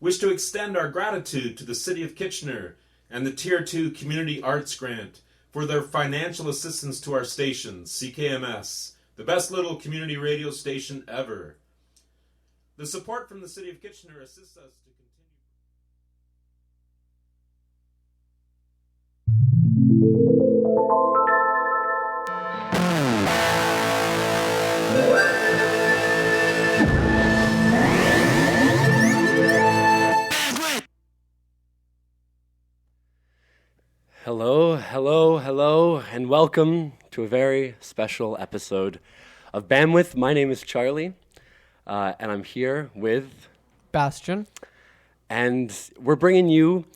wish to extend our gratitude to the City of Kitchener and the Tier 2 Community Arts Grant for their financial assistance to our station, CKMS, the best little community radio station ever. The support from the City of Kitchener assists us to continue. Hello, and welcome to a very special episode of Bandwidth. My name is Charlie, and I'm here with Bastian. And we're bringing you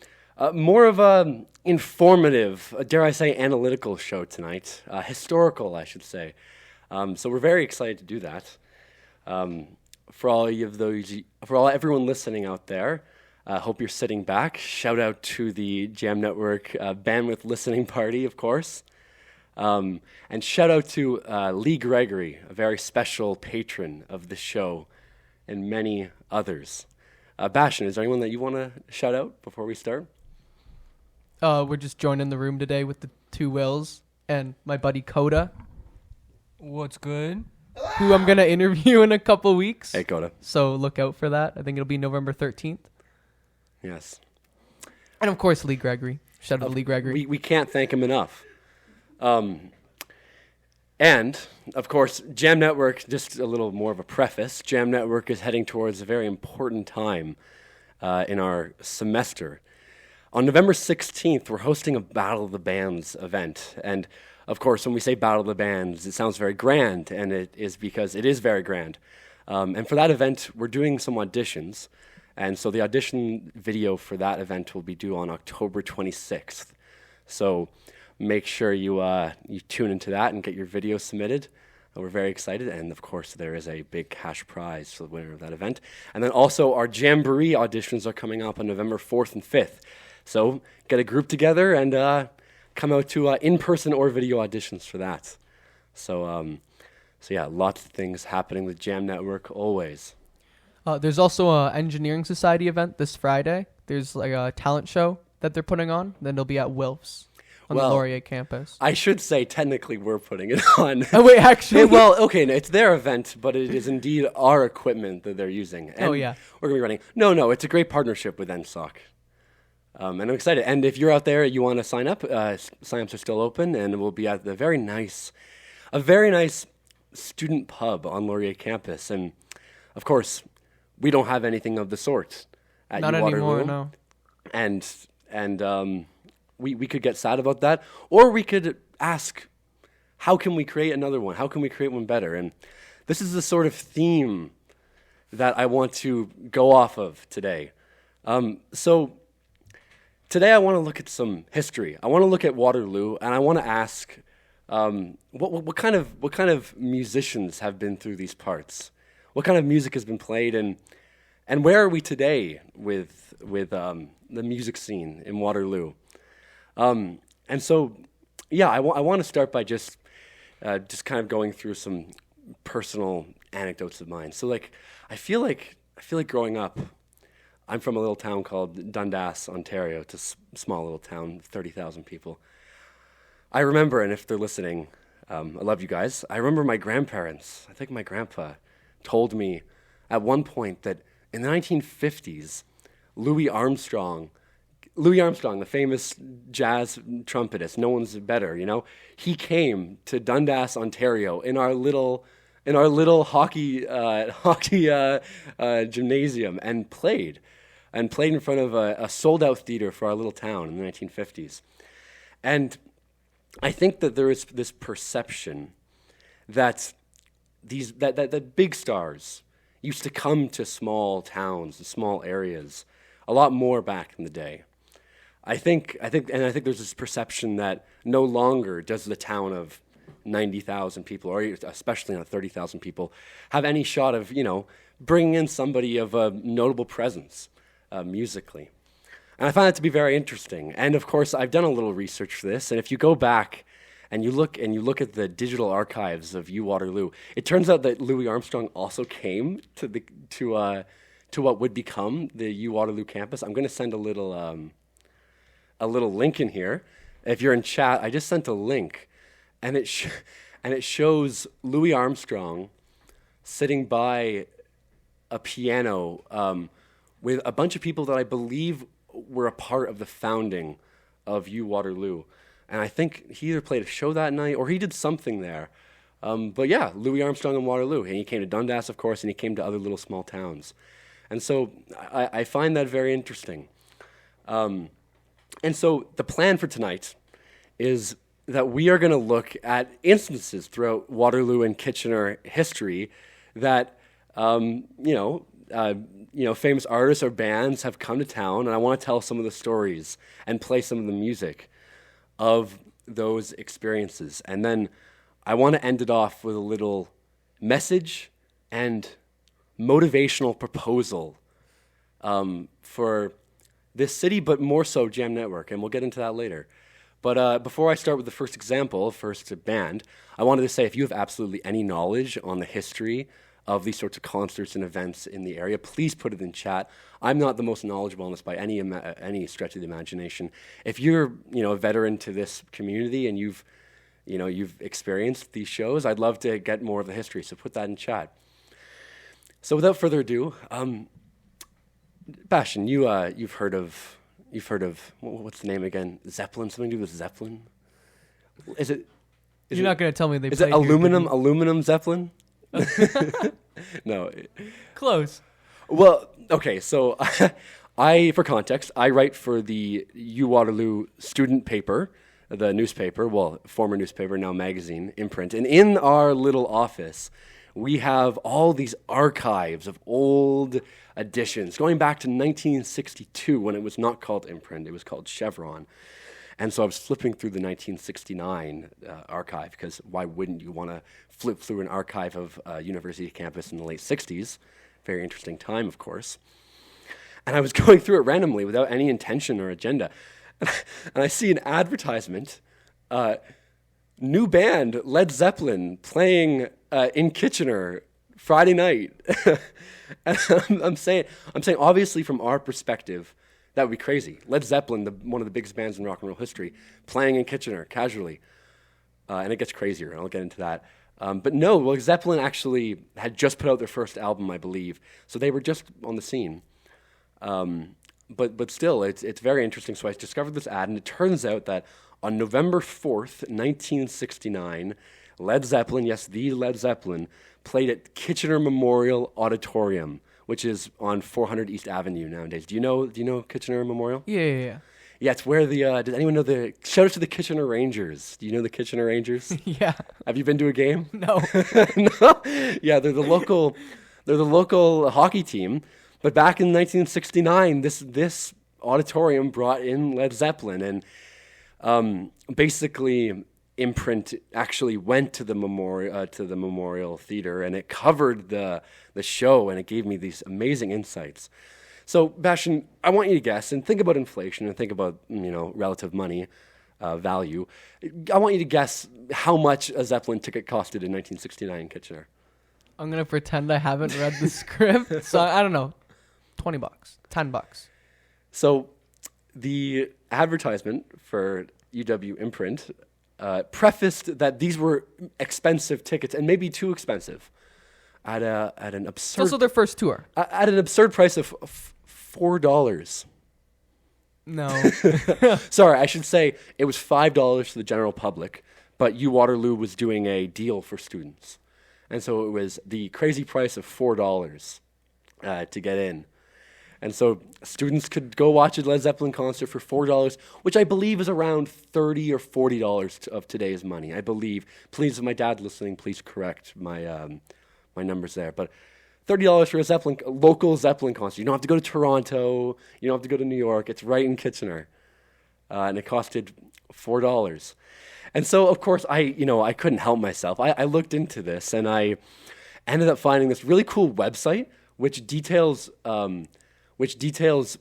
more of a informative, dare I say, analytical show tonight. Historical, I should say. So we're very excited to do that. For everyone listening out there, hope you're sitting back. Shout out to the Jam Network Bandwidth listening party, of course. And shout out to Lee Gregory, a very special patron of the show, and many others. Bastian, is there anyone that you want to shout out before we start? We're just joining the room today with the two Wills and my buddy Coda. What's good? Who I'm going to interview in a couple weeks. Hey, Coda. So look out for that. I think it'll be November 13th. Yes. And of course, Lee Gregory. Shout out to Lee Gregory. We can't thank him enough. And, of course, Jam Network, just a little more of a preface, Jam Network is heading towards a very important time in our semester. On November 16th, we're hosting a Battle of the Bands event. And, of course, when we say Battle of the Bands, it sounds very grand, and it is because it is very grand. And for that event, we're doing some auditions. And so the audition video for that event will be due on October 26th. So make sure you tune into that and get your video submitted. We're very excited. And, of course, there is a big cash prize for the winner of that event. And then also our Jamboree auditions are coming up on November 4th and 5th. So get a group together and come out to in-person or video auditions for that. So yeah, lots of things happening with Jam Network always. There's also a Engineering Society event this Friday. There's like a talent show that they're putting on. Then it'll be at Wilf's on the Laurier campus. I should say technically we're putting it on. Oh, wait, actually? Okay, it's their event, but it is indeed our equipment that they're using. And we're going to be running. No, it's a great partnership with NSOC. And I'm excited. And if you're out there, you want to sign up, sign-ups are still open, and we'll be at the very nice student pub on Laurier campus. And, of course, we don't have anything of the sort at Not Waterloo. Anymore, no. And we could get sad about that, or we could ask, how can we create another one? How can we create one better? And this is the sort of theme that I want to go off of today. So today I want to look at some history. I want to look at Waterloo, and I want to ask, what kind of musicians have been through these parts? What kind of music has been played, and where are we today with the music scene in Waterloo? And so, yeah, I want to start by just kind of going through some personal anecdotes of mine. So, like, I feel like growing up, I'm from a little town called Dundas, Ontario. It's a small little town, 30,000 people. I remember, and if they're listening, I love you guys. I remember my grandparents. I think my grandpa told me at one point that in the 1950s, Louis Armstrong, the famous jazz trumpetist, no one's better, he came to Dundas, Ontario, in our little hockey gymnasium and played in front of a sold-out theater for our little town in the 1950s. And I think that there is this perception that that big stars used to come to small towns and small areas a lot more back in the day. I think there's this perception that no longer does the town of 90,000 people, or especially not 30,000 people, have any shot of bringing in somebody of a notable presence musically. And I find that to be very interesting. And of course, I've done a little research for this. And if you go back and you look at the digital archives of Waterloo, it turns out that Louis Armstrong also came to to what would become the U Waterloo campus. I'm going to send a little link in here. If you're in chat, I just sent a link, and it shows Louis Armstrong sitting by a piano with a bunch of people that I believe were a part of the founding of U Waterloo. And I think he either played a show that night or he did something there. But yeah, Louis Armstrong in Waterloo. And he came to Dundas, of course, and he came to other little small towns. And so I find that very interesting. And so the plan for tonight is that we are going to look at instances throughout Waterloo and Kitchener history that, famous artists or bands have come to town, and I want to tell some of the stories and play some of the music of those experiences. And then I want to end it off with a little message and motivational proposal for this city, but more so Jam Network, and we'll get into that later. But before I start with the first example, first band, I wanted to say if you have absolutely any knowledge on the history of these sorts of concerts and events in the area, please put it in chat. I'm not the most knowledgeable on this by any stretch of the imagination. If you're a veteran to this community and you've experienced these shows, I'd love to get more of the history. So put that in chat. So without further ado, Bastian, you've heard of what's the name again? Zeppelin? Something to do with Zeppelin? You're not going to tell me they is it played aluminum Zeppelin? No. Close. Well, okay, so for context, I write for the U Waterloo student paper, the newspaper, former newspaper, now magazine, imprint. And in our little office, we have all these archives of old editions, going back to 1962 when it was not called imprint, it was called Chevron. And so I was flipping through the 1969 archive, because why wouldn't you want to flip through an archive of university campus in the late 60s? Very interesting time, of course. And I was going through it randomly without any intention or agenda. And I see an advertisement, new band, Led Zeppelin, playing in Kitchener Friday night. And I'm saying, obviously from our perspective, that would be crazy. Led Zeppelin, one of the biggest bands in rock and roll history, playing in Kitchener casually. And it gets crazier, and I'll get into that. But no, Zeppelin actually had just put out their first album, I believe. So they were just on the scene. But still, it's very interesting. So I discovered this ad, and it turns out that on November 4th, 1969, Led Zeppelin, yes, the Led Zeppelin, played at Kitchener Memorial Auditorium, which is on 400 East Avenue nowadays. Do you know Kitchener Memorial? Yeah. Yeah, it's where does anyone know shout out to the Kitchener Rangers. Do you know the Kitchener Rangers? Yeah. Have you been to a game? No. No? Yeah, they're the local hockey team. But back in 1969, this auditorium brought in Led Zeppelin, and basically imprint actually went to the Memorial Theater, and it covered the show, and it gave me these amazing insights. So, Bastian, I want you to guess, and think about inflation, and think about relative money value. I want you to guess how much a Zeppelin ticket costed in 1969 in Kitchener. I'm going to pretend I haven't read the script, so I don't know. $20, $10. So, the advertisement for UW Imprint prefaced that these were expensive tickets, and maybe too expensive, at an absurd. Also, their first tour. At an absurd price of $4. No. Sorry, I should say it was $5 to the general public, but U Waterloo was doing a deal for students, and so it was the crazy price of $4 to get in. And so students could go watch a Led Zeppelin concert for $4, which I believe is around $30 or $40 of today's money. I believe. Please, if my dad listening, please correct my numbers there. But $30 for a local Zeppelin concert. You don't have to go to Toronto. You don't have to go to New York. It's right in Kitchener, and it costed $4. And so, of course, I couldn't help myself. I looked into this, and I ended up finding this really cool website which details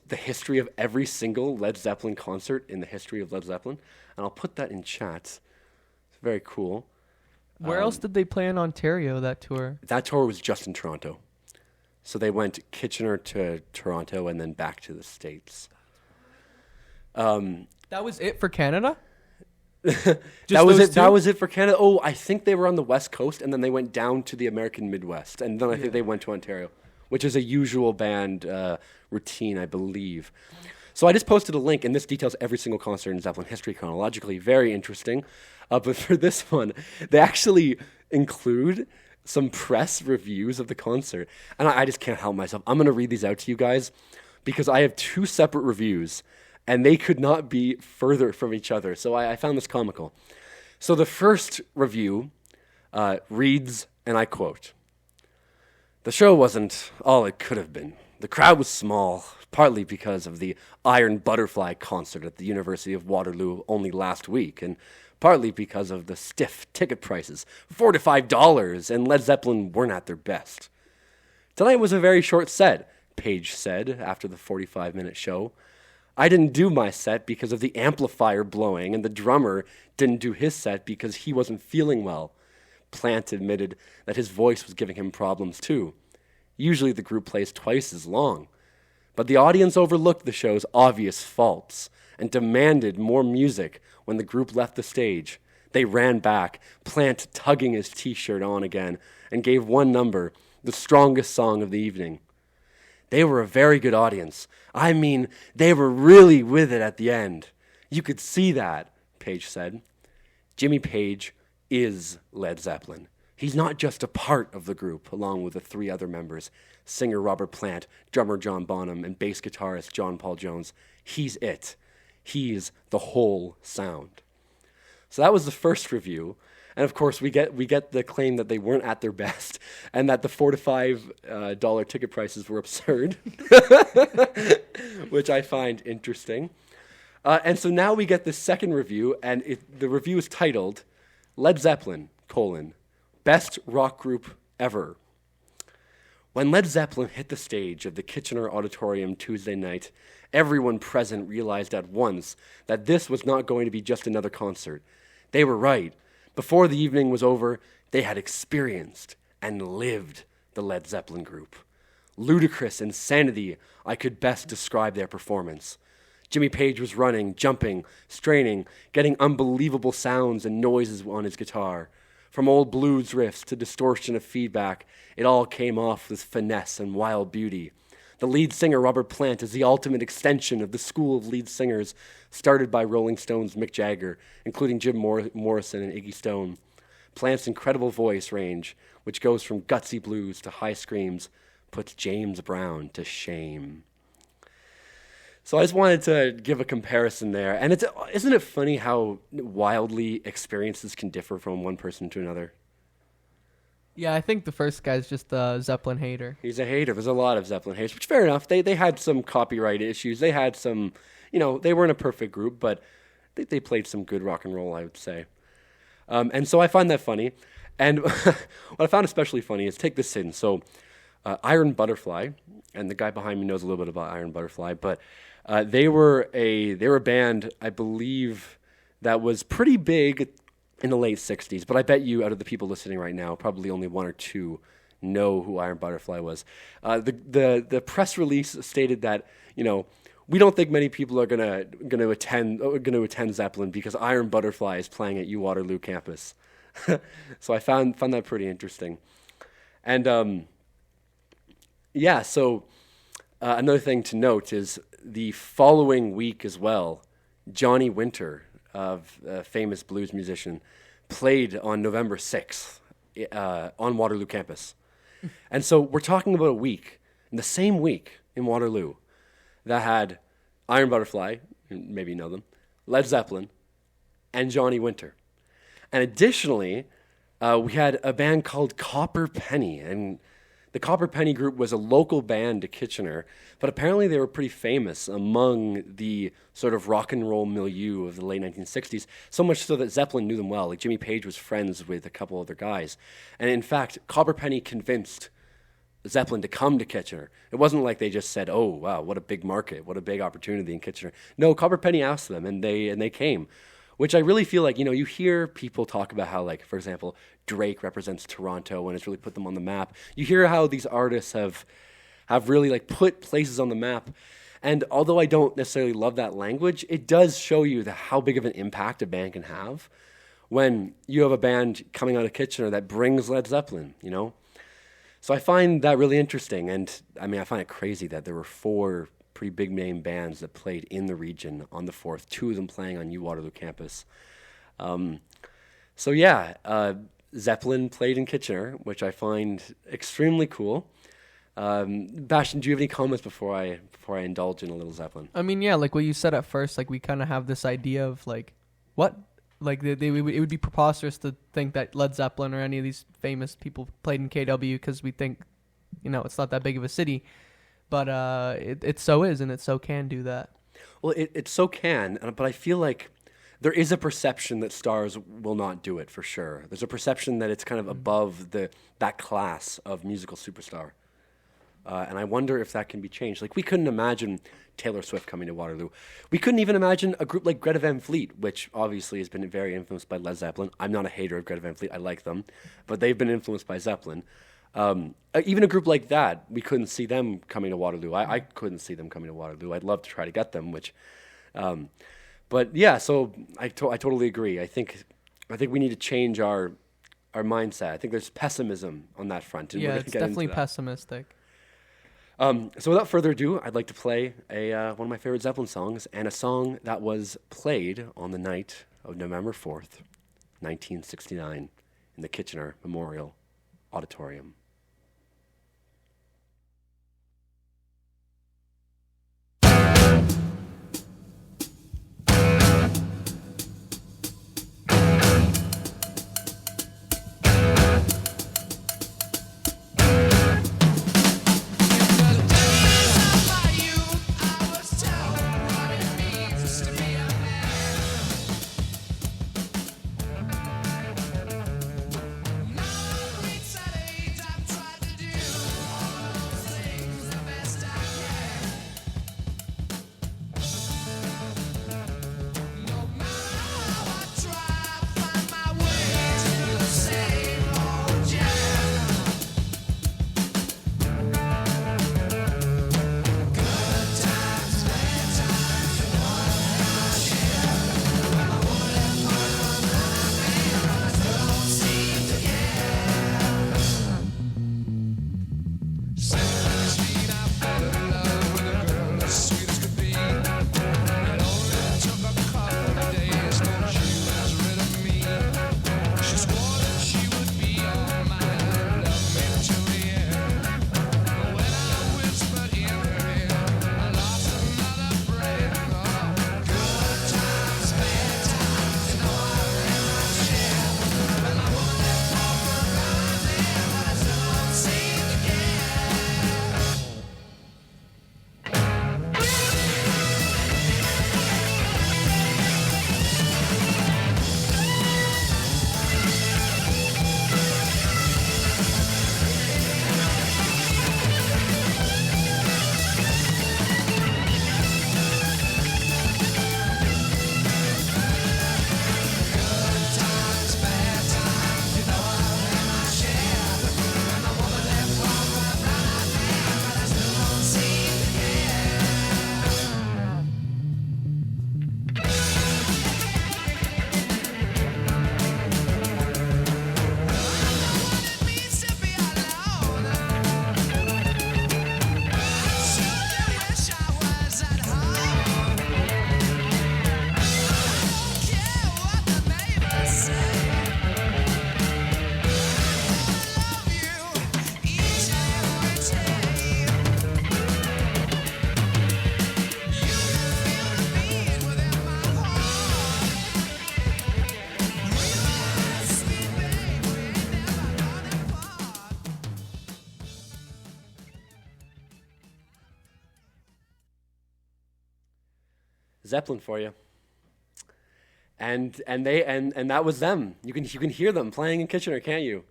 the history of every single Led Zeppelin concert in the history of Led Zeppelin. And I'll put that in chat. It's very cool. Where else did they play in Ontario, that tour? That tour was just in Toronto. So they went Kitchener to Toronto and then back to the States. That was it for Canada? That was it. That was it for Canada. Oh, I think they were on the West Coast, and then they went down to the American Midwest, and then I think they went to Ontario, which is a usual band routine, I believe. So I just posted a link, and this details every single concert in Zeppelin history chronologically. Very interesting. But for this one, they actually include some press reviews of the concert, and I just can't help myself. I'm going to read these out to you guys because I have 2 separate reviews, and they could not be further from each other. So I found this comical. So the first review reads, and I quote, "The show wasn't all it could have been. The crowd was small, partly because of the Iron Butterfly concert at the University of Waterloo only last week, and partly because of the stiff ticket prices, $4 to $5, and Led Zeppelin weren't at their best. Tonight was a very short set," Page said after the 45-minute show. "I didn't do my set because of the amplifier blowing, and the drummer didn't do his set because he wasn't feeling well." Plant admitted that his voice was giving him problems too. Usually the group plays twice as long. But the audience overlooked the show's obvious faults and demanded more music when the group left the stage. They ran back, Plant tugging his t-shirt on again, and gave one number, the strongest song of the evening. "They were a very good audience. I mean, they were really with it at the end. You could see that," Page said. Jimmy Page is Led Zeppelin. He's not just a part of the group, along with the 3 other members, singer Robert Plant, drummer John Bonham, and bass guitarist John Paul Jones. He's it. He's the whole sound. So that was the first review. And of course, we get the claim that they weren't at their best and that the $4 to $5 ticket prices were absurd, which I find interesting. And so now we get the second review, and the review is titled, "Led Zeppelin, Best Rock Group Ever." "When Led Zeppelin hit the stage of the Kitchener Auditorium Tuesday night, everyone present realized at once that this was not going to be just another concert. They were right. Before the evening was over, they had experienced and lived the Led Zeppelin group. Ludicrous insanity, I could best describe their performance. Jimmy Page was running, jumping, straining, getting unbelievable sounds and noises on his guitar. From old blues riffs to distortion of feedback, it all came off with finesse and wild beauty. The lead singer, Robert Plant, is the ultimate extension of the school of lead singers started by Rolling Stones' Mick Jagger, including Jim Morrison and Iggy Stone. Plant's incredible voice range, which goes from gutsy blues to high screams, puts James Brown to shame." So I just wanted to give a comparison there. And isn't it funny how wildly experiences can differ from one person to another? Yeah, I think the first guy's just a Zeppelin hater. He's a hater. There's a lot of Zeppelin haters, which fair enough. They had some copyright issues. They had some, they weren't a perfect group, but they played some good rock and roll, I would say. And so I find that funny. And what I found especially funny is, take this in. So Iron Butterfly, and the guy behind me knows a little bit about Iron Butterfly, but they were a band, I believe, that was pretty big in the late 60s, but I bet you, out of the people listening right now, probably only 1 or 2 know who Iron Butterfly was. The press release stated that, we don't think many people are gonna attend Zeppelin because Iron Butterfly is playing at Waterloo campus. So I found that pretty interesting. And so another thing to note is the following week as well, Johnny Winter, a famous blues musician, played on November 6th on Waterloo campus. And so we're talking about a week, in the same week in Waterloo, that had Iron Butterfly, maybe you know them, Led Zeppelin, and Johnny Winter. And additionally, we had a band called Copper Penny, and the Copper Penny group was a local band to Kitchener, but apparently they were pretty famous among the sort of rock and roll milieu of the late 1960s, so much so that Zeppelin knew them well. Like, Jimmy Page was friends with a couple other guys. And in fact, Copper Penny convinced Zeppelin to come to Kitchener. It wasn't like they just said, "Oh, wow, what a big market, what a big opportunity in Kitchener." No, Copper Penny asked them, and they came. Which I really feel like, you hear people talk about how, like, for example, Drake represents Toronto and has really put them on the map. You hear how these artists have have really like put places on the map. And although I don't necessarily love that language, it does show you how big of an impact a band can have when you have a band coming out of Kitchener that brings Led Zeppelin, you know? So I find that really interesting. And I mean, I find it crazy that there were 4 pretty big name bands that played in the region on the 4th, 2 of them playing on Waterloo campus. So yeah, Zeppelin played in Kitchener, which I find extremely cool. Bastian, do you have any comments before I indulge in a little Zeppelin? I mean, yeah, like what you said at first, like we kind of have this idea of like, what? Like it would be preposterous to think that Led Zeppelin or any of these famous people played in KW because we think, you know, it's not that big of a city. But it so is, and it so can do that. Well, it so can, but I feel like there is a perception that stars will not do it for sure. There's a perception that it's kind of above that class of musical superstar. And I wonder if that can be changed. Like, we couldn't imagine Taylor Swift coming to Waterloo. We couldn't even imagine a group like Greta Van Fleet, which obviously has been very influenced by Led Zeppelin. I'm not a hater of Greta Van Fleet. I like them. But they've been influenced by Zeppelin. Even a group like that, we couldn't see them coming to Waterloo. I couldn't see them coming to Waterloo. I'd love to try to get them, but yeah, so I totally agree. I think we need to change our mindset. I think there's pessimism on that front. And Yeah, we're it's gonna get definitely into that. pessimistic. So without further ado, I'd like to play one of my favorite Zeppelin songs, and a song that was played on the night of November 4th, 1969, in the Kitchener Memorial Auditorium. Zeppelin for you. And that was them. You can hear them playing in Kitchener, can't you?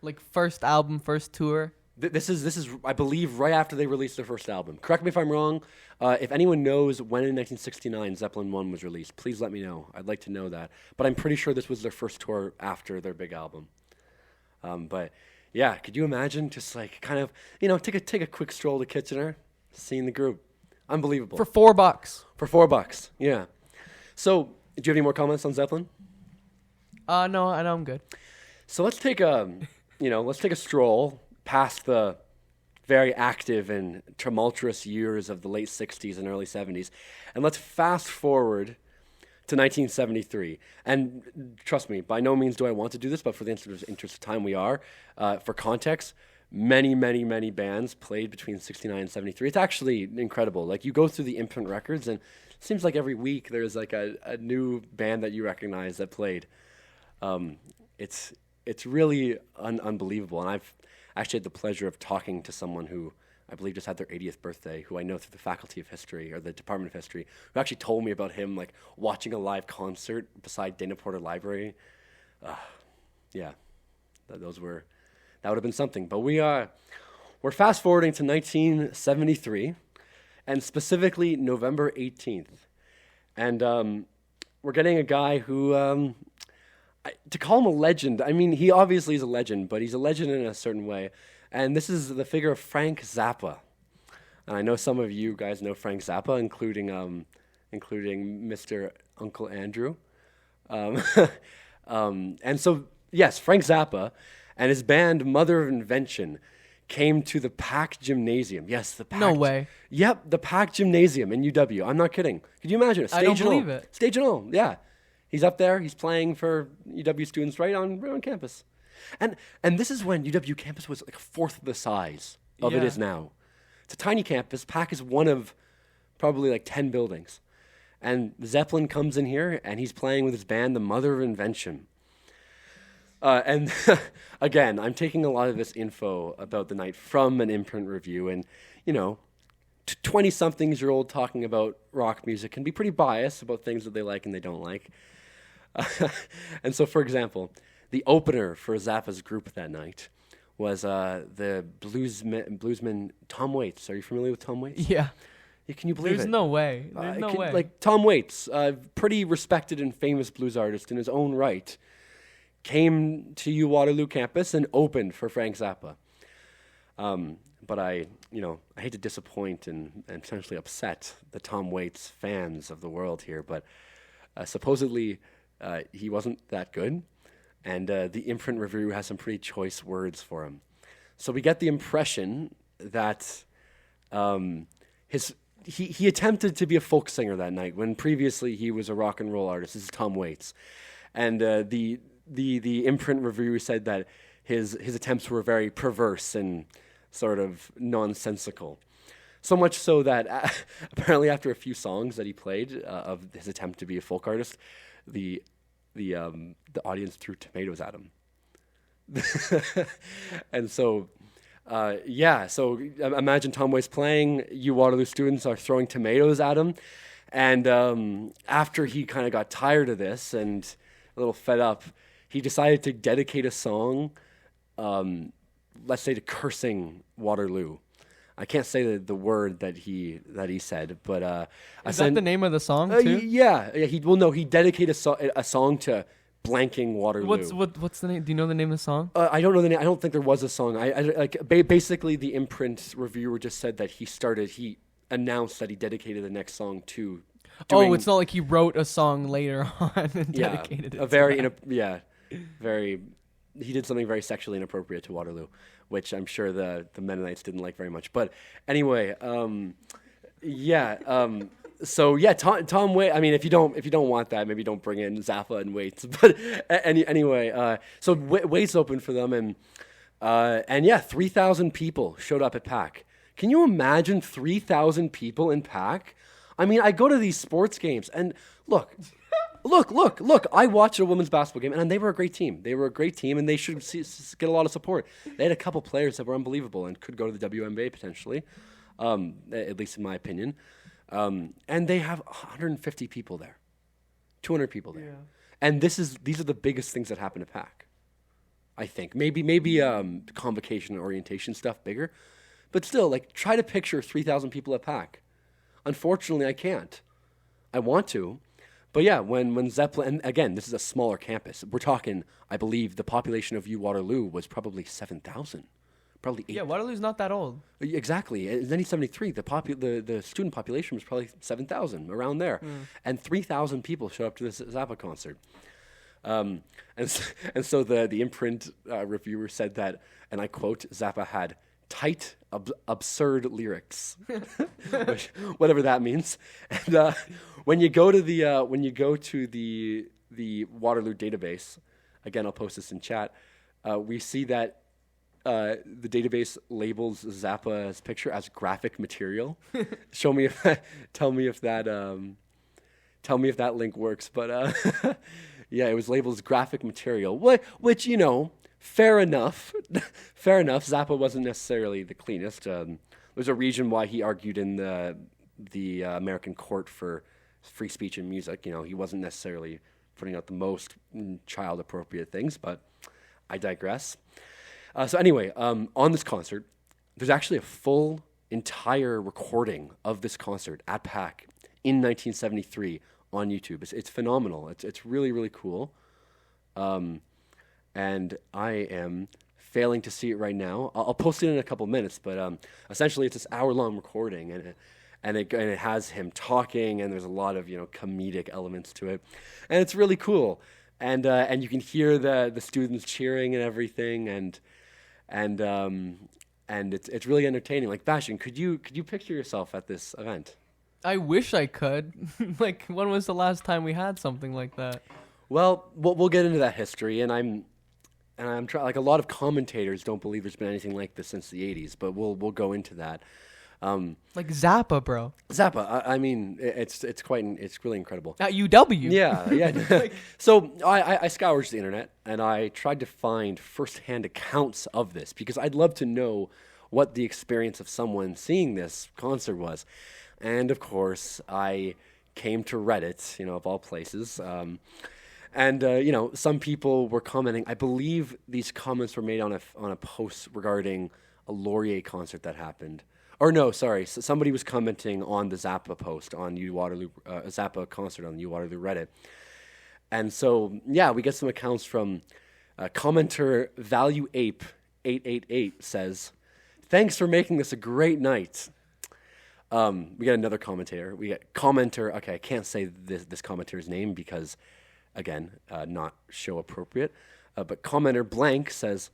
Like first album, first tour. This is I believe right after they released their first album. Correct me if I'm wrong. If anyone knows when in 1969 Zeppelin 1 was released, please let me know. I'd like to know that. But I'm pretty sure this was their first tour after their big album. But yeah, could you imagine just like kind of, take a quick stroll to Kitchener, seeing the group. Unbelievable. For $4. For $4, yeah. So, do you have any more comments on Zeppelin? No, I know I'm good. So let's take a stroll past the very active and tumultuous years of the late 60s and early 70s, and let's fast forward to 1973. And trust me, by no means do I want to do this, but for the interest of time, we are. For context, many, many, many bands played between 69 and 73. It's actually incredible. Like, you go through the imprint records, and it seems like every week there's like a new band that you recognize that played. It's really unbelievable. And I've actually had the pleasure of talking to someone who I believe just had their 80th birthday, who I know through the Faculty of History or the Department of History, who actually told me about him like watching a live concert beside Dana Porter Library. Yeah, that would have been something. But we're fast forwarding to 1973, and specifically November 18th, and we're getting a guy who. To call him a legend, I mean, he obviously is a legend, but he's a legend in a certain way. And this is the figure of Frank Zappa. And I know some of you guys know Frank Zappa, including Mr. Uncle Andrew. And so, yes, Frank Zappa and his band Mother of Invention came to the Pack Gymnasium. Yes, the Pack. No way. Yep, the Pack Gymnasium in UW. I'm not kidding. Could you imagine? I don't believe it. Stage and all, yeah. He's up there. He's playing for UW students right on campus, and this is when UW campus was like a fourth of the size of it is now. It's a tiny campus. Pack is one of probably like 10 buildings, and Zeppelin comes in here and he's playing with his band, the Mother of Invention. And again, I'm taking a lot of this info about the night from an imprint review, and 20-somethings-year-old talking about rock music can be pretty biased about things that they like and they don't like. And so, for example, the opener for Zappa's group that night was the bluesman Tom Waits. Are you familiar with Tom Waits? Yeah. Can you believe it? There's no way. There's no way. Like, Tom Waits, a pretty respected and famous blues artist in his own right, came to Waterloo campus and opened for Frank Zappa. But I hate to disappoint and potentially upset the Tom Waits fans of the world here, but supposedly he wasn't that good, and the imprint review has some pretty choice words for him. So we get the impression that he attempted to be a folk singer that night when previously he was a rock and roll artist. This is Tom Waits, and the imprint review said that his attempts were very perverse and sort of nonsensical. So much so that apparently after a few songs that he played of his attempt to be a folk artist, the audience threw tomatoes at him. And so, so imagine Tom Waits playing, you Waterloo students are throwing tomatoes at him. And after he kind of got tired of this and a little fed up, he decided to dedicate a song, let's say, to cursing Waterloo. I can't say the word that he said, but is that the name of the song too? Yeah. He dedicated a song to blanking Waterloo. What's the name? Do you know the name of the song? I don't know the name. I don't think there was a song. Basically the imprint reviewer just said that he announced that he dedicated the next song to. It's not like he wrote a song later on and dedicated it. He did something very sexually inappropriate to Waterloo, which I'm sure the Mennonites didn't like very much. But anyway, Tom Waits. I mean, if you don't want that, maybe don't bring in Zappa and Waits. But anyway, so Waits opened for them, and 3,000 people showed up at Pack. Can you imagine 3,000 people in Pack? I mean, I go to these sports games, and look. I watched a women's basketball game, and they were a great team. And they should get a lot of support. They had a couple players that were unbelievable and could go to the WNBA potentially, at least in my opinion. And they have 150 people there, 200 people there. Yeah. And these are the biggest things that happen to Pack, I think. Maybe convocation and orientation stuff bigger. But still, like, try to picture 3,000 people at Pack. Unfortunately, I can't. I want to. But yeah, when Zeppelin, and again, this is a smaller campus. We're talking, I believe, the population of U Waterloo was probably 7,000, probably 8. Yeah, Waterloo's not that old. Exactly. In 1973, the student population was probably 7,000, around there, and 3,000 people showed up to this Zappa concert. And so the imprint reviewer said that, and I quote, Zappa had tight, absurd lyrics, which, whatever that means. And when you go to the Waterloo database, again, I'll post this in chat. We see that the database labels Zappa's picture as graphic material. Tell me if that link works. But yeah, it was labeled as graphic material, which fair enough. Fair enough. Zappa wasn't necessarily the cleanest. There's a reason why he argued in the American court for free speech in music. He wasn't necessarily putting out the most child-appropriate things, but I digress. So anyway, on this concert, there's actually a full, entire recording of this concert at PAC in 1973 on YouTube. It's phenomenal. It's really, really cool. And I am failing to see it right now. I'll post it in a couple minutes, but essentially it's this hour-long recording, and it has him talking, and there's a lot of comedic elements to it, and it's really cool. And you can hear the students cheering and everything, and it's really entertaining. Like, Bastian, could you picture yourself at this event? I wish I could. Like, when was the last time we had something like that? Well, we'll get into that history, and I'm trying. Like, a lot of commentators don't believe there's been anything like this since the '80s, but we'll go into that. Like Zappa, bro. Zappa. I mean, it's really incredible. At UW. Yeah. So I scoured the internet and I tried to find firsthand accounts of this because I'd love to know what the experience of someone seeing this concert was. And of course, I came to Reddit, of all places. And some people were commenting. I believe these comments were made on a post regarding a Laurier concert that happened. Or no, sorry. So somebody was commenting on the Zappa post on U Waterloo, Zappa concert on the U Waterloo Reddit. And so, yeah, we get some accounts from commenter ValueApe888 says, "Thanks for making this a great night." We got another commentator. We got commenter. Okay, I can't say this commentator's name because, again, not show appropriate. But commenter blank says,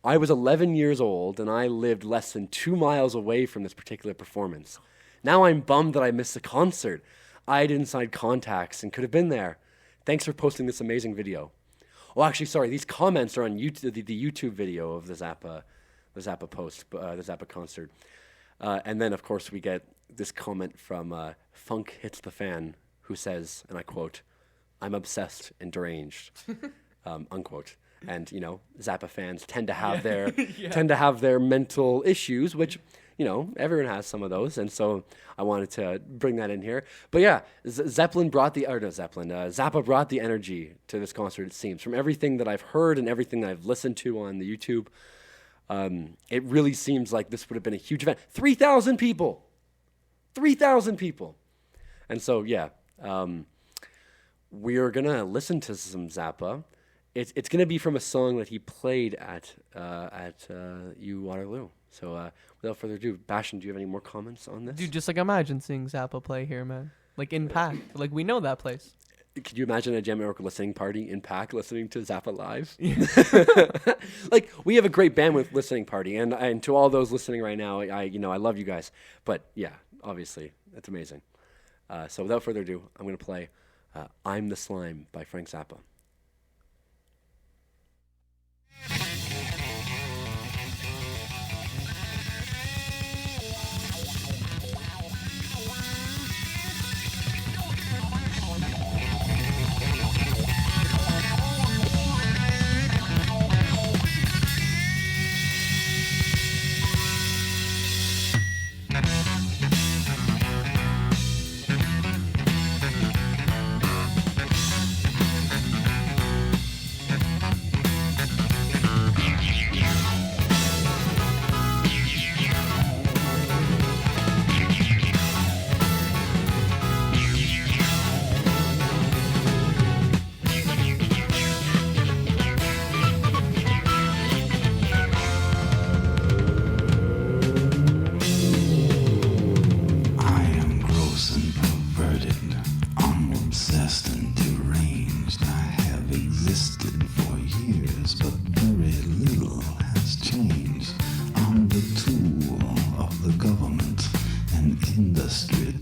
"I was 11 years old and I lived less than 2 miles away from this particular performance. Now I'm bummed that I missed the concert. I had inside contacts and could have been there. Thanks for posting this amazing video." Oh, actually, sorry. These comments are on YouTube, the YouTube video of the Zappa post, the Zappa concert. And then, of course, we get this comment from Funk Hits the Fan, who says, and I quote, "I'm obsessed and deranged," unquote. And Zappa fans tend to have their mental issues, which everyone has some of those, and so I wanted to bring that in here. But yeah, Zappa brought the energy to this concert. It seems from everything that I've heard and everything that I've listened to on the YouTube, it really seems like this would have been a huge event. 3,000 people, and so yeah, we're gonna listen to some Zappa. It's going to be from a song that he played at U Waterloo. So without further ado, Bastian, do you have any more comments on this? Dude, just imagine seeing Zappa play here, man. Like in PAC. Like we know that place. Could you imagine a Jam Network listening party in PAC listening to Zappa live? Like, we have a great bandwidth listening party, and to all those listening right now, I love you guys. But yeah, obviously, that's amazing. So without further ado, I'm going to play "I'm the Slime" by Frank Zappa.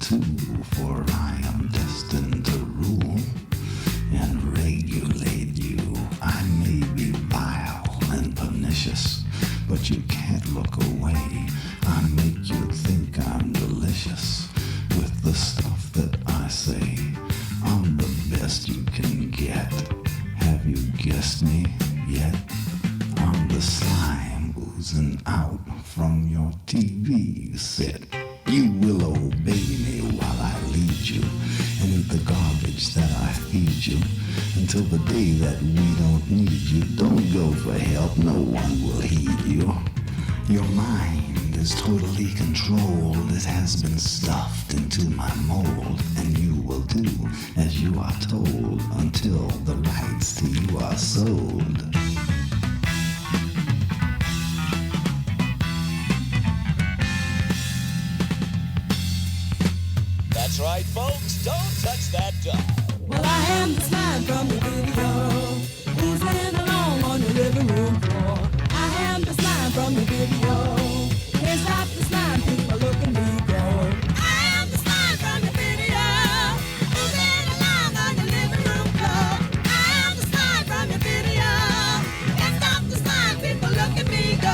too, for I am destined to rule and regulate you. I may be vile and pernicious, but you can't look away. I make you think I'm delicious with the stuff that I say. I'm the best you can get. Have you guessed me yet? I'm the slime oozing out from your TV set. You will obey me while I lead you and eat the garbage that I feed you until the day that we don't need you. Don't go for help, no one will heed you. Your mind is totally controlled. It has been stuffed into my mold, and you will do as you are told until the rights to you are sold. That's right, folks. Don't touch that dial. Well, I am the slime from the video, oozing along on the living room floor. I am the slime from the video. Can't stop the slime, people look at me go. I am the slime from the video, oozing along on the living room floor. I am the slime from the video. Can't stop the slime, people look at me go.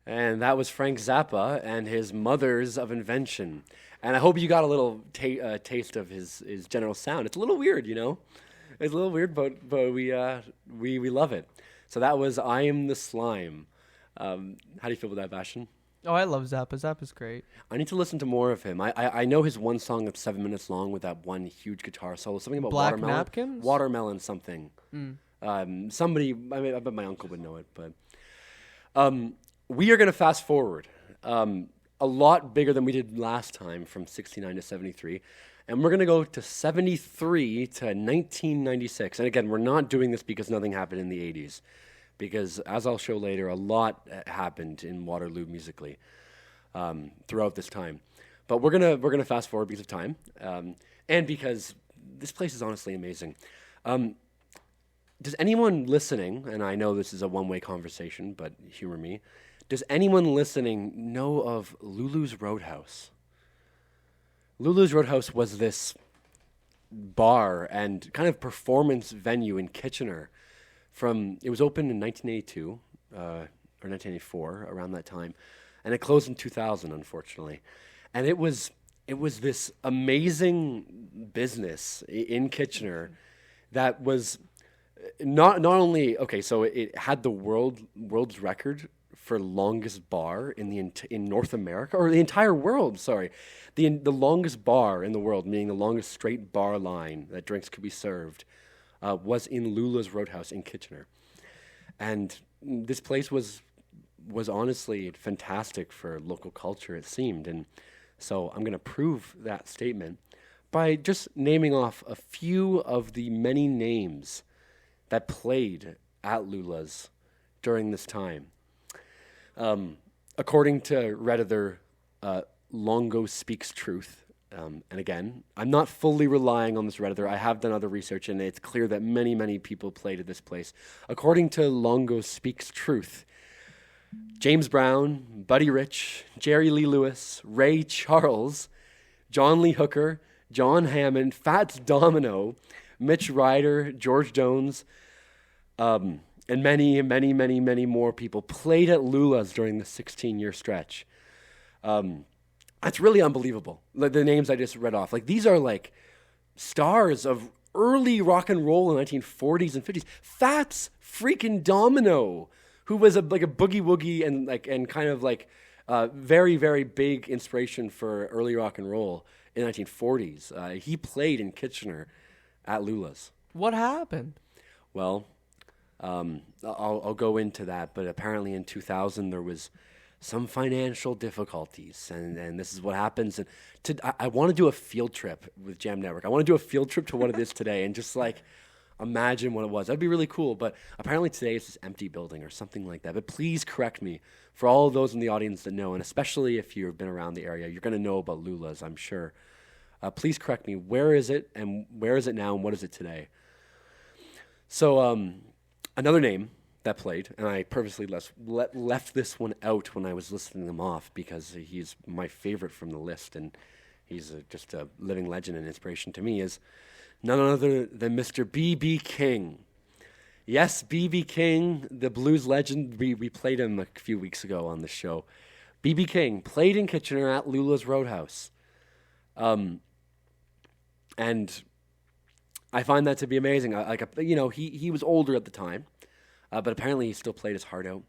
And that was Frank Zappa and his Mothers of Invention. And I hope you got a little taste of his general sound. It's a little weird, you know? It's a little weird, but we love it. So that was I Am the Slime. How do you feel about that, Bastian? Oh, I love Zappa. Zappa's great. I need to listen to more of him. I know his one song that's 7 minutes long with that one huge guitar solo. Something about Black watermelon. Napkins? Watermelon something. Somebody, I bet my uncle would know it. But we are going to fast forward a lot bigger than we did last time from 69 to 73. And we're going to go to 73 to 1996. And again, we're not doing this because nothing happened in the 80s. Because as I'll show later, a lot happened in Waterloo musically throughout this time. But we're gonna fast forward because of time, and because this place is honestly amazing. Does anyone listening, and I know this is a one-way conversation, but humor me, does anyone listening know of Lulu's Roadhouse? Lulu's Roadhouse was this bar and kind of performance venue in Kitchener. It was opened in 1982 or 1984, around that time, and it closed in 2000, unfortunately. And it was this amazing business in Kitchener that was not only okay. So it had the world's record for longest bar in North America, or the entire world. Sorry, the longest bar in the world, meaning the longest straight bar line that drinks could be served. Was in Lula's Roadhouse in Kitchener. And this place was honestly fantastic for local culture, it seemed. And so I'm going to prove that statement by just naming off a few of the many names that played at Lula's during this time. According to Redditor, Longo speaks truth. And again, I'm not fully relying on this Redditor. I have done other research, and it's clear that many, many people played at this place. According to Longo Speaks Truth, James Brown, Buddy Rich, Jerry Lee Lewis, Ray Charles, John Lee Hooker, John Hammond, Fats Domino, Mitch Ryder, George Jones, and many, many, many, many more people played at Lula's during the 16-year stretch. That's really unbelievable. The names I just read off. Like, these are like stars of early rock and roll in the 1940s and 50s. Fats freaking Domino, who was like a boogie woogie and kind of like very, very big inspiration for early rock and roll in the 1940s. He played in Kitchener at Lula's. What happened? Well, I'll go into that, but apparently in 2000 there was some financial difficulties, and this is what happens. And I want to do a field trip with Jam Network. I want to do a field trip to what it is today and just like imagine what it was. That'd be really cool. But apparently today it's this empty building or something like that. But please correct me for all of those in the audience that know, and especially if you've been around the area, you're going to know about Lula's, I'm sure. Please correct me. Where is it, and where is it now, and what is it today? So another name that played, and I purposely left this one out when I was listing them off because he's my favorite from the list, and he's just a living legend and inspiration to me, is none other than Mr. B.B. King. Yes, B.B. King, the blues legend. We played him a few weeks ago on the show. B.B. King played in Kitchener at Lula's Roadhouse. And I find that to be amazing. He was older at the time, but apparently he still played his heart out.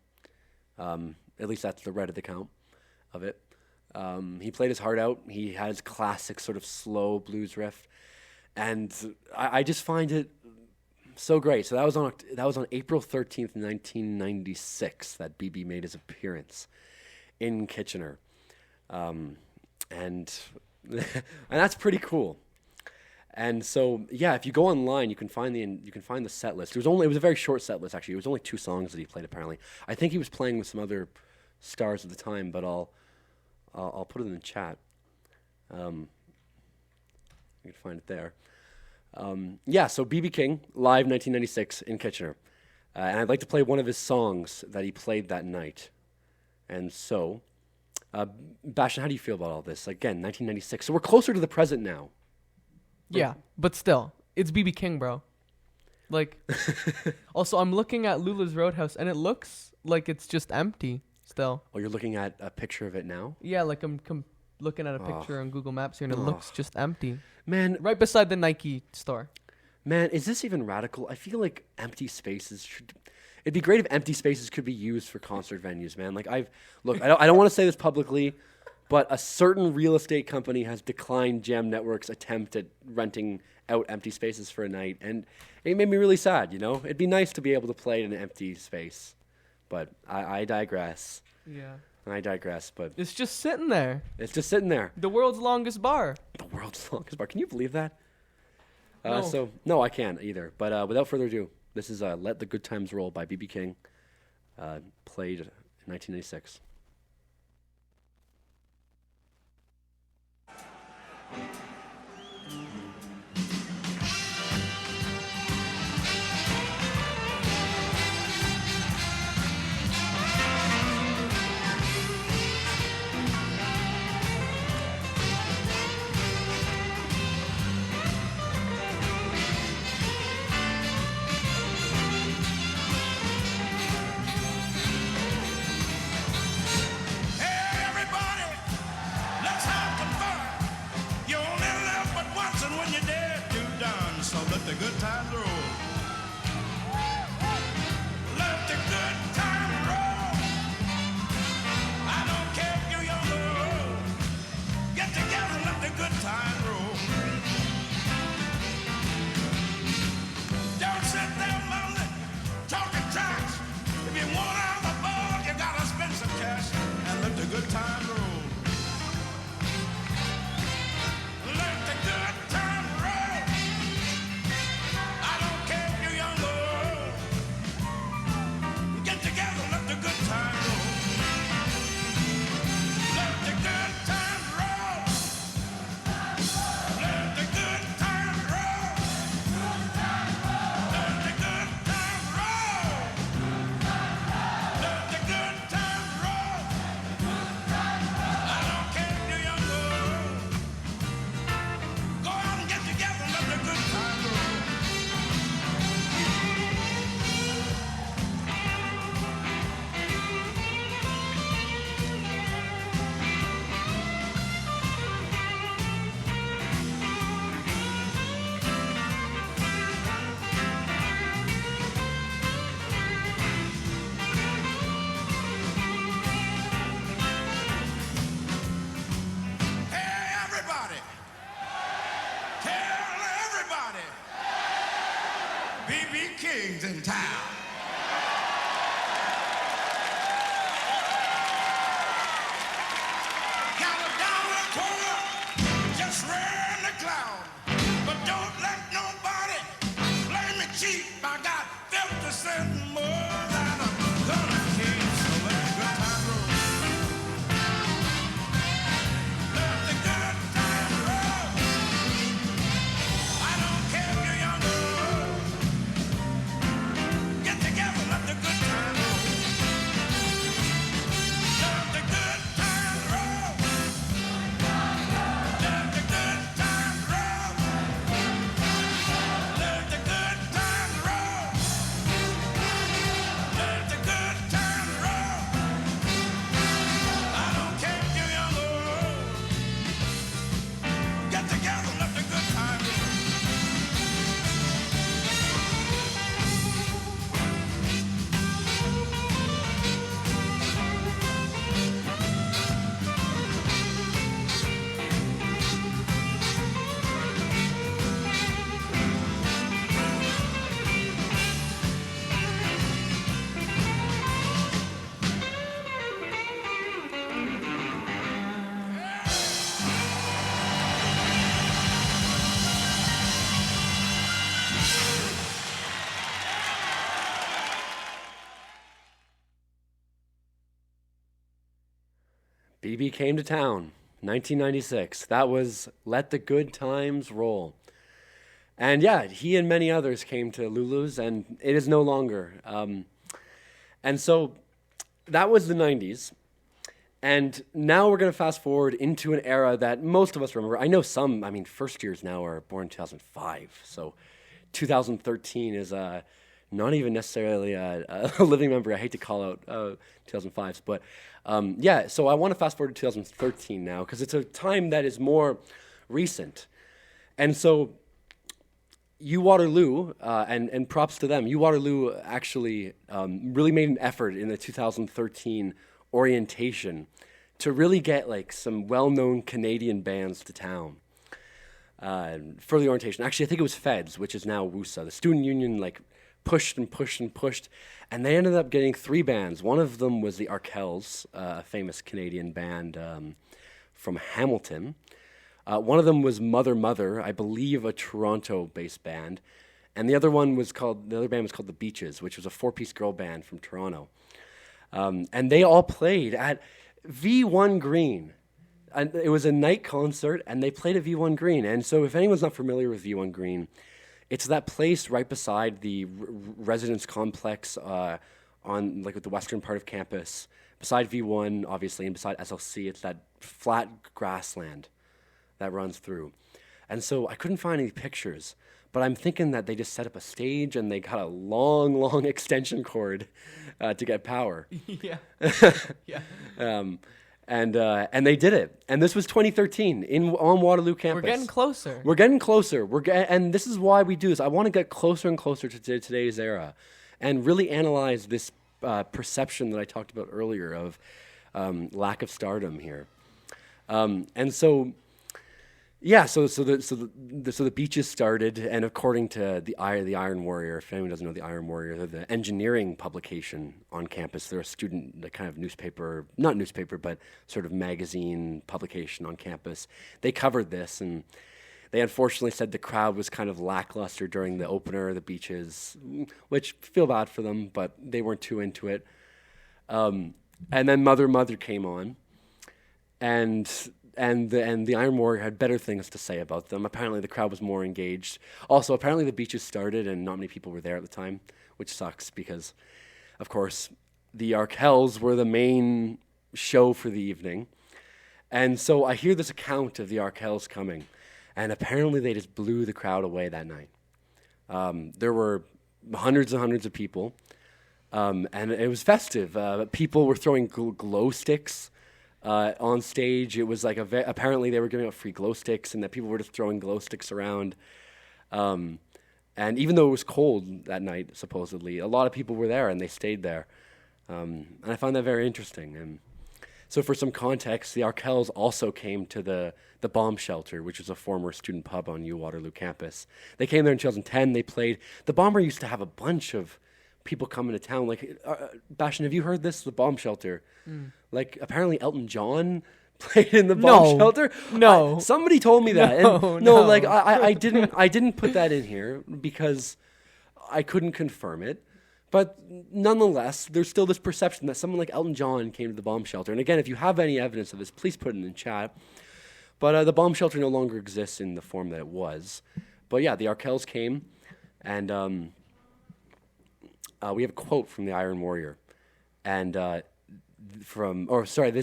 At least that's the Reddit account of it. He played his heart out. He had his classic sort of slow blues riff, and I just find it so great. So that was on April 13th, 1996 that BB made his appearance in Kitchener, and that's pretty cool. And so, yeah, if you go online, you can find the set list. It was a very short set list, actually. It was only 2 songs that he played, apparently. I think he was playing with some other stars at the time, but I'll put it in the chat. You can find it there. So B.B. King, live 1996 in Kitchener. And I'd like to play one of his songs that he played that night. And so, Bastian, how do you feel about all this? Again, 1996. So we're closer to the present now. Yeah, but still, it's BB King, bro. Like, also, I'm looking at Lula's Roadhouse, and it looks like it's just empty still. Oh, you're looking at a picture of it now? Yeah, like I'm looking at a picture on Google Maps here, and it looks just empty. Man. Right beside the Nike store. Man, is this even radical? I feel like empty spaces should... It'd be great if empty spaces could be used for concert venues, man. Like, I don't want to say this publicly, but a certain real estate company has declined Jam Network's attempt at renting out empty spaces for a night, and it made me really sad, you know? It'd be nice to be able to play in an empty space, but I digress. Yeah. I digress, but... It's just sitting there. It's just sitting there. The world's longest bar. The world's longest bar. Can you believe that? No. No, I can't either. But without further ado, this is Let the Good Times Roll by B.B. King, played in 1996. BB came to town, 1996. That was Let the Good Times Roll. And yeah, he and many others came to Lulu's, and it is no longer. And so that was the 90s. And now we're going to fast forward into an era that most of us remember. I know some, first years now are born in 2005. So 2013 is not even necessarily a living memory. I hate to call out 2005s. But so I want to fast forward to 2013 now because it's a time that is more recent. And so UWaterloo, and props to them, UWaterloo actually really made an effort in the 2013 orientation to really get like some well-known Canadian bands to town for the orientation. Actually, I think it was Feds, which is now WUSA. The student union like pushed and pushed and pushed, and they ended up getting 3 bands. One of them was the Arkells, a famous Canadian band from Hamilton. One of them was Mother Mother, I believe a Toronto-based band, and the other band was called The Beaches, which was a 4-piece girl band from Toronto. And they all played at V1 Green. And it was a night concert, and they played at V1 Green. And so if anyone's not familiar with V1 Green, it's that place right beside the residence complex on like the western part of campus, beside V1, obviously, and beside SLC. It's that flat grassland that runs through. And so I couldn't find any pictures, but I'm thinking that they just set up a stage and they got a long, long extension cord to get power. Yeah. Yeah. And they did it. And this was 2013 on Waterloo campus. We're getting closer. We're getting closer. And this is why we do this. I want to get closer and closer to today's era and really analyze this perception that I talked about earlier of lack of stardom here. And so... Yeah, so the Beaches started, and according to the Iron Warrior, if anyone doesn't know the Iron Warrior, they're the engineering publication on campus. They're a student, the kind of newspaper, not newspaper, but sort of magazine publication on campus. They covered this, and they unfortunately said the crowd was kind of lackluster during the opener, the Beaches, which feel bad for them, but they weren't too into it. And then Mother Mother came on, and the Iron Warrior had better things to say about them. Apparently, the crowd was more engaged. Also, apparently, the Beaches started, and not many people were there at the time, which sucks because, of course, the Arkells were the main show for the evening. And so I hear this account of the Arkells coming, and apparently they just blew the crowd away that night. There were hundreds and hundreds of people, and it was festive. People were throwing glow sticks on stage. It was like apparently they were giving out free glow sticks, and that people were just throwing glow sticks around. And even though it was cold that night, supposedly, a lot of people were there and they stayed there. And I found that very interesting. And so for some context, the Arkells also came to the Bomb Shelter, which was a former student pub on UWaterloo campus. They came there in 2010. They played. The Bomber used to have a bunch of people coming to town. Like, Bastian, have you heard this? The Bomb Shelter. Like, apparently Elton John played in the Bomb Shelter. No. Somebody told me that. No. Like, I didn't put that in here because I couldn't confirm it. But nonetheless, there's still this perception that someone like Elton John came to the Bomb Shelter. And again, if you have any evidence of this, please put it in chat. But the Bomb Shelter no longer exists in the form that it was. But yeah, the Arkells came, and we have a quote from the Iron Warrior. And this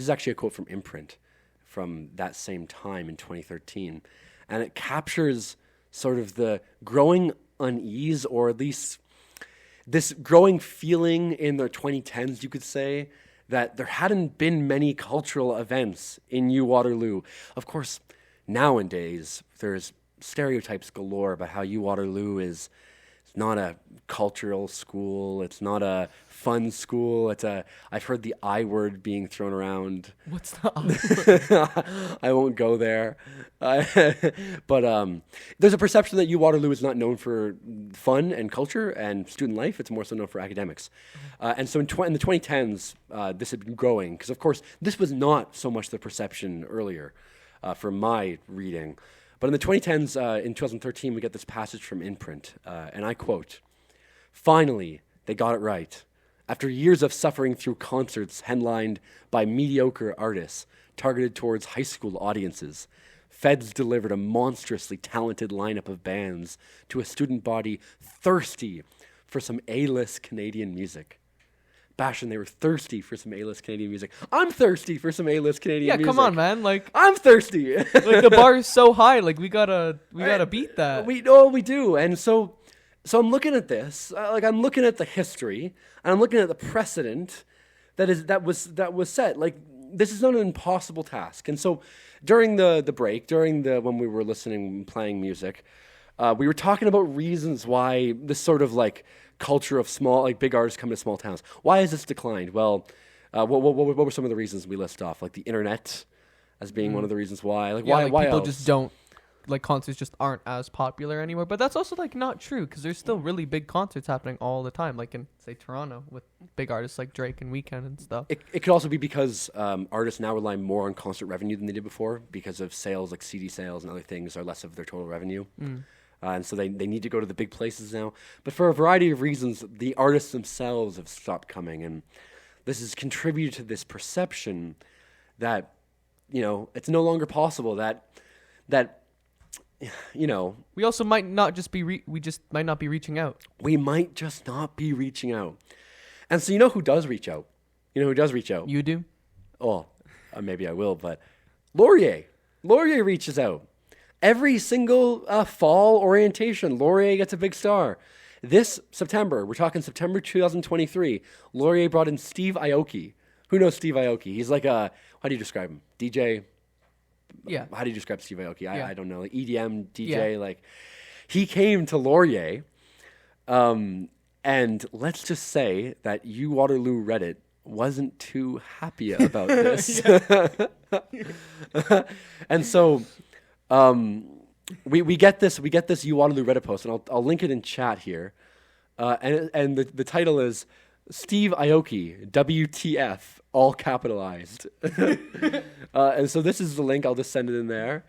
is actually a quote from Imprint from that same time in 2013. And it captures sort of the growing unease, or at least this growing feeling in the 2010s, you could say, that there hadn't been many cultural events in UWaterloo. Of course, nowadays, there's stereotypes galore about how UWaterloo is not a cultural school. It's not a fun school. I've heard the I word being thrown around. What's the I word? I won't go there. But there's a perception that UWaterloo is not known for fun and culture and student life. It's more so known for academics. And so in the 2010s, this had been growing because, of course, this was not so much the perception earlier from my reading. But in the 2010s, in 2013, we get this passage from Imprint, and I quote, "Finally, they got it right. After years of suffering through concerts headlined by mediocre artists, targeted towards high school audiences. Feds delivered a monstrously talented lineup of bands to a student body thirsty for some A-list Canadian music. Bastian, they were thirsty for some A-list Canadian music. I'm thirsty for some A-list Canadian music. Yeah, come on, man. Like, I'm thirsty. like the bar is so high. Like, we gotta beat that. We do. And so I'm looking at this. I'm looking at the history, and I'm looking at the precedent that was set. Like, this is not an impossible task. And so during the break, when we were listening and playing music, we were talking about reasons why this sort of like culture of small, like big artists come to small towns. Why has this declined? Well, what were some of the reasons we list off? Like the internet as being one of the reasons why. Like why people else? just don't, like, concerts just aren't as popular anymore. But that's also like not true, because there's still really big concerts happening all the time, like in, say, Toronto, with big artists like Drake and Weeknd and stuff. It could also be because artists now rely more on concert revenue than they did before, because of sales like CD sales and other things are less of their total revenue. And so they need to go to the big places now. But for a variety of reasons, the artists themselves have stopped coming. And this has contributed to this perception that, it's no longer possible that We also might not just be we just might not be reaching out. we might just not be reaching out. And so who does reach out? Who does reach out? You do? Oh, maybe I will, but Laurier reaches out. Every single fall orientation, Laurier gets a big star. This September, we're talking September 2023, Laurier brought in Steve Aoki. Who knows Steve Aoki? He's like how do you describe him? DJ? Yeah. How do you describe Steve Aoki? Yeah. I don't know. Like EDM, DJ, Yeah. like he came to Laurier, and let's just say that Waterloo Reddit wasn't too happy about this. And so we get this Waterloo Reddit post, and I'll link it in chat here. And the title is Steve Aoki, WTF, all capitalized. And so this is the link. I'll just send it in there.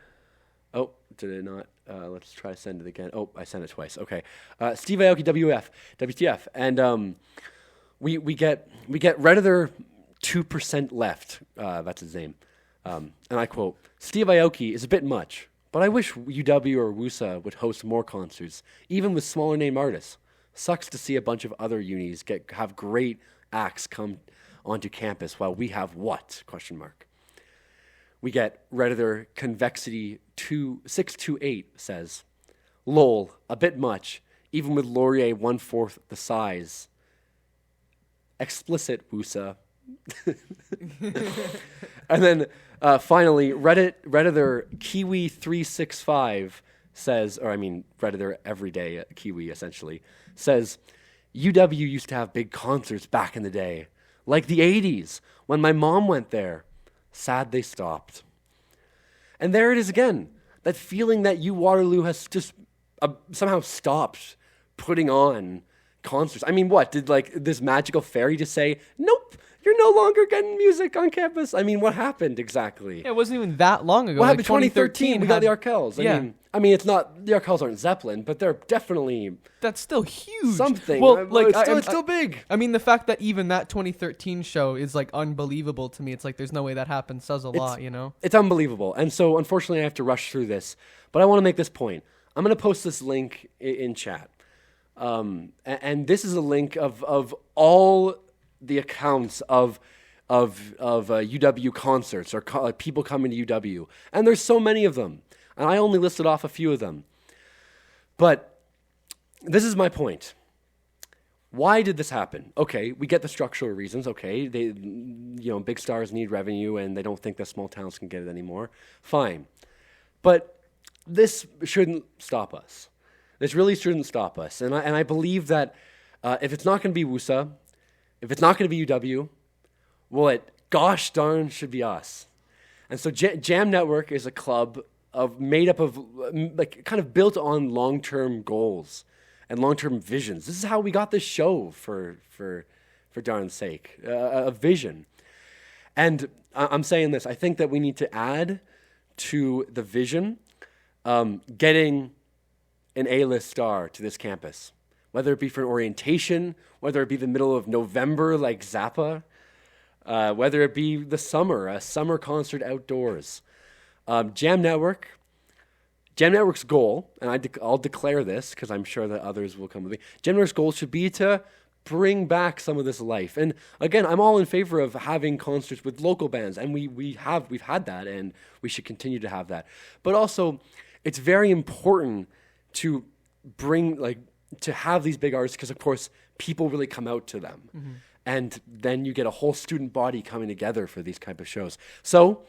Oh, did it not? Let's try to send it again. Oh, I sent it twice. Okay. Steve Aoki, WTF. And we get Redditor 2% left. That's his name. And I quote, Steve Aoki is a bit much, but I wish UW or WUSA would host more concerts, even with smaller name artists. Sucks to see a bunch of other unis have great acts come onto campus while we have what? ? We get Redditor Convexity 628 says, lol, a bit much, even with Laurier 1/4 the size. Explicit WUSA. And then finally, Redditor Kiwi 365 says, Redditor Everyday Kiwi essentially, says, UW used to have big concerts back in the day, like the 80s, when my mom went there. Sad they stopped. And there it is again, that feeling that Waterloo has just somehow stopped putting on concerts. I mean, what? Did this magical fairy just say, nope, you're no longer getting music on campus? I mean, what happened exactly? Yeah, it wasn't even that long ago. What Like happened? 2013, we got the Arkells. Yeah. I mean, it's not, the Arkells aren't Zeppelin, but they're definitely That's still huge. something. Well, It's still big. I mean, the fact that even that 2013 show is unbelievable to me. It's there's no way that happened says a lot, It's unbelievable. And so, unfortunately, I have to rush through this. But I want to make this point. I'm going to post this link in chat. And this is a link of all the accounts of UW concerts or people coming to UW. And there's so many of them. And I only listed off a few of them. But this is my point. Why did this happen? Okay, we get the structural reasons. Okay, big stars need revenue and they don't think that small towns can get it anymore. Fine. But this shouldn't stop us. This really shouldn't stop us. And I believe that if it's not going to be WUSA, if it's not going to be UW, well, it gosh darn should be us. And so Jam Network is a club made up of kind of built on long-term goals and long-term visions. This is how we got this show for darn's sake, a vision. And I'm saying this, I think that we need to add to the vision getting an A-list star to this campus, whether it be for an orientation, whether it be the middle of November like Zappa. whether it be the summer, a summer concert outdoors. Jam Network's goal, and I'll declare this because I'm sure that others will come with me. Jam Network's goal should be to bring back some of this life. And again, I'm all in favor of having concerts with local bands, and we've had that, and we should continue to have that. But also, it's very important to to have these big artists because, of course, people really come out to them. Mm-hmm. And then you get a whole student body coming together for these type of shows. So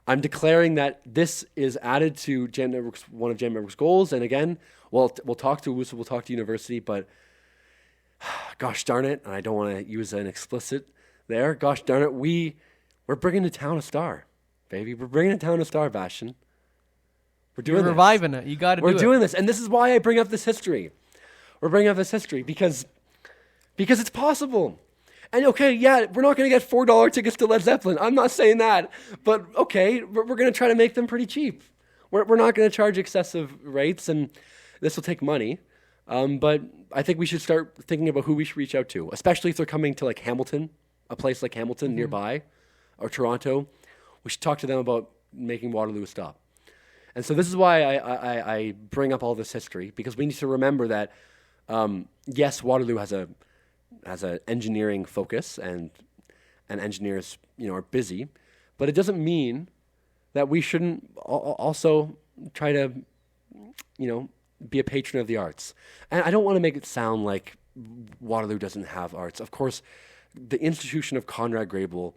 I'm declaring that this is added to one of Jam Network's goals. And again, we'll talk to WUSA, we'll talk to university, but gosh darn it, and I don't want to use an explicit there. Gosh darn it, we're bringing to town a star, baby. We're bringing to town a star, Bastian. We're doing You're reviving it. You got to do it. We're doing this, and this is why I bring up this history. We're bringing up this history because it's possible. And okay, yeah, we're not going to get $4 tickets to Led Zeppelin. I'm not saying that, but okay, we're going to try to make them pretty cheap. We're not going to charge excessive rates, and this will take money. But I think we should start thinking about who we should reach out to, especially if they're coming to like Hamilton, a place like Hamilton nearby, or Toronto. We should talk to them about making Waterloo a stop. And so this is why I bring up all this history, because we need to remember that, yes, Waterloo has an engineering focus, and engineers, are busy, but it doesn't mean that we shouldn't also try to, be a patron of the arts. And I don't want to make it sound like Waterloo doesn't have arts. Of course, the institution of Conrad Grebel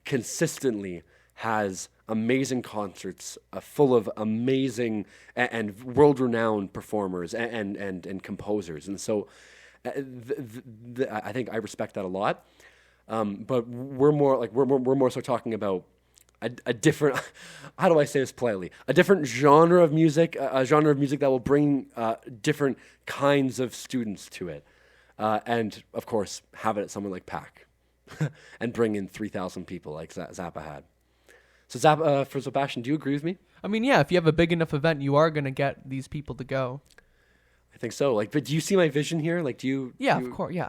consistently has amazing concerts full of amazing and world-renowned performers and composers. And so I think I respect that a lot. But we're more so talking about a different, how do I say this politely? A different genre of music, a genre of music that will bring different kinds of students to it. And of course, have it at somewhere like PAC and bring in 3,000 people like Zappa had. So for Sebastian, do you agree with me? I mean, yeah, if you have a big enough event, you are going to get these people to go. I think so. But do you see my vision here? Yeah, of course, yeah.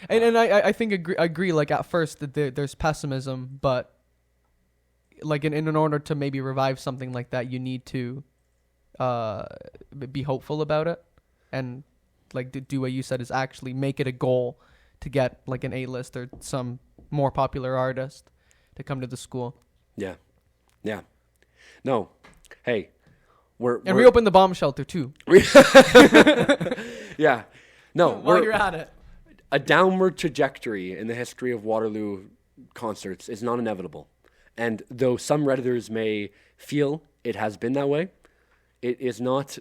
And I think agree. Like at first, that there's pessimism, but like in order to maybe revive something like that, you need to be hopeful about it, and like do what you said is actually make it a goal to get like an A-list or some more popular artist to come to the school. Yeah. No, hey, we're reopen the bomb shelter too. Yeah, no. While you're at it, a downward trajectory in the history of Waterloo concerts is not inevitable, and though some Redditors may feel it has been that way, it is not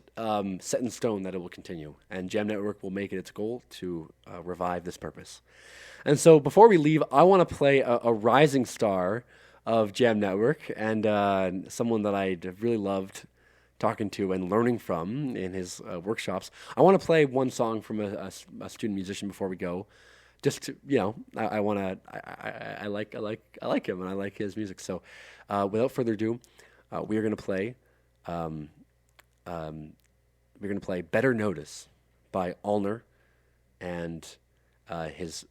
set in stone that it will continue. And Jam Network will make it its goal to revive this purpose. And so, before we leave, I want to play a rising star of Jam Network, and someone that I really loved talking to and learning from in his workshops. I want to play one song from a student musician before we go. Just to, I like him and I like his music. So, without further ado, we are going to play. We're going to play "Better Notice" by Allner and his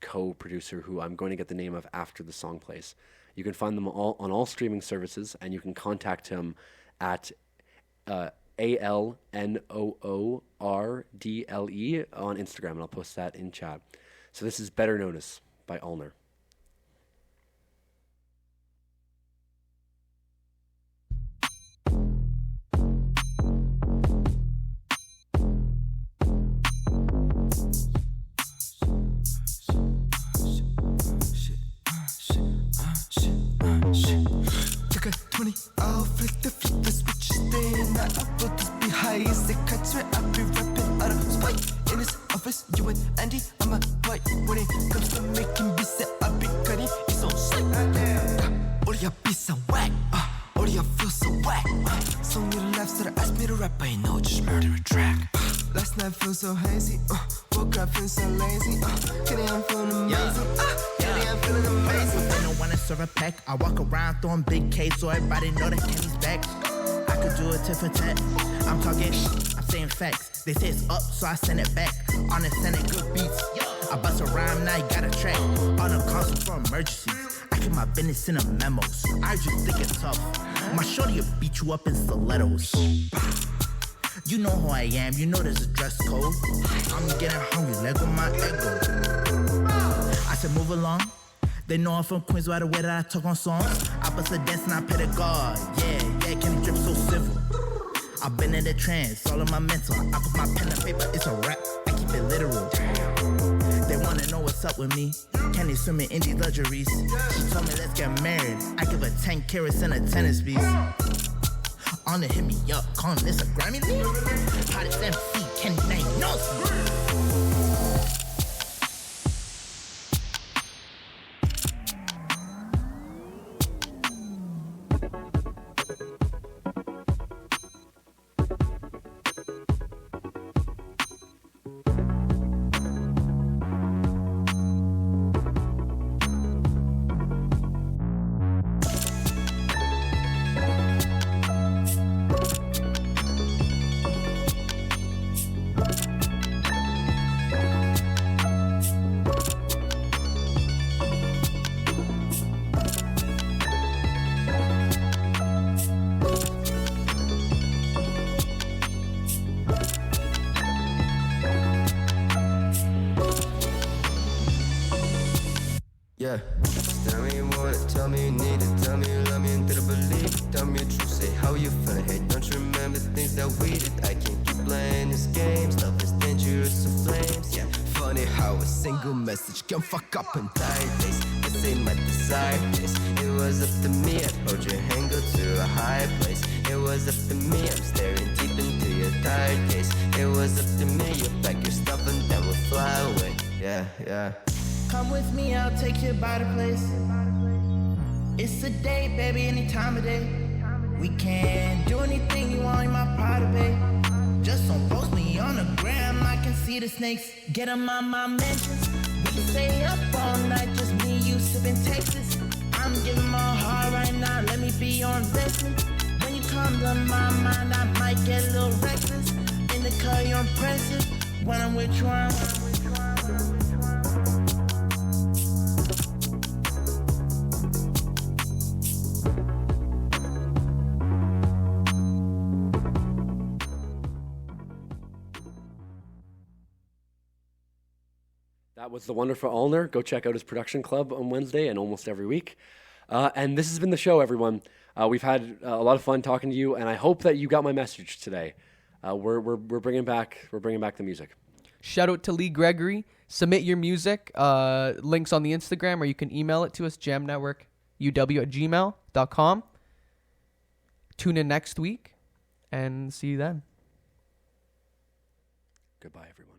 co-producer, who I'm going to get the name of after the song plays. You can find them all on all streaming services, and you can contact him at ALNOORDLE on Instagram, and I'll post that in chat. So this is "Better Notice" by Allner. Check a 20, I'll flick the switch, staying out of this be high as the cuts where I be rapping out of spite. In this office, you and Andy, I'm a white. When it comes to making beats that I be cutting, it's so slick. All your beats are whack, all your flows so whack. So many laughs that I asked me to rap, I know, just murder a track. Last night feel so hazy, woke up feeling so lazy. Kidding, I'm feeling amazing. Kidding, I'm feeling amazing. I don't wanna serve a pack. I walk around throwing big K's so everybody know that Kenny's back. I could do it tit for tat. I'm talking I'm saying facts. They say it's up, so I send it back. On the Senate, good beats. I I bust a rhyme, now you got a track. On a console for emergencies. I keep my business in the memos. I just think it's tough. My shorty will beat you up in stilettos. You know who I am, you know there's a dress code. I'm getting hungry, let go my ego. I said move along. They know I'm from Queens by the way that I talk on songs. I bust a dance and I pay the guard. Yeah, can you drip so civil? I've been in the trance, all of my mental. I put my pen to paper, it's a rap. I keep it literal. They wanna know what's up with me. Can they swim in these luxuries? She told me let's get married. I give her 10 carats and a tennis piece. On to hit me up, calling this a Grammy league. Hottest MC, Kenny Bang, no. Yeah. Tell me you want it, tell me you need it, tell me you love me and that I believe it. Tell me the truth, say how you feel. Hey, don't you remember the things that we did? I can't keep playing these games. Love is dangerous to flames. Yeah. Funny how a single message can fuck up entire days. This ain't my desired place. It was up to me, I'd hold your hand, go to a higher place. It was up to me, I'm staring deep into your tired gaze. It was up to me, you pack your stuff and then we'll fly away. Yeah. Come with me, I'll take you by the place. It's a day, baby, any time of day. We can do anything you want in my private bay. Just don't post me on the gram, I can see the snakes. Get 'em on my mentions. We stay up all night, just me, you sipping Texas. I'm giving my heart right now, let me be your investment. When you come to my mind, I might get a little reckless. In the car, you're impressive. When I'm with you, That was the wonderful Allner. Go check out his production club on Wednesday and almost every week. And this has been the show, everyone. We've had a lot of fun talking to you, and I hope that you got my message today. We're bringing back the music. Shout out to Lee Gregory. Submit your music. Links on the Instagram, or you can email it to us, jamnetworkuw@gmail.com. Tune in next week, and see you then. Goodbye, everyone.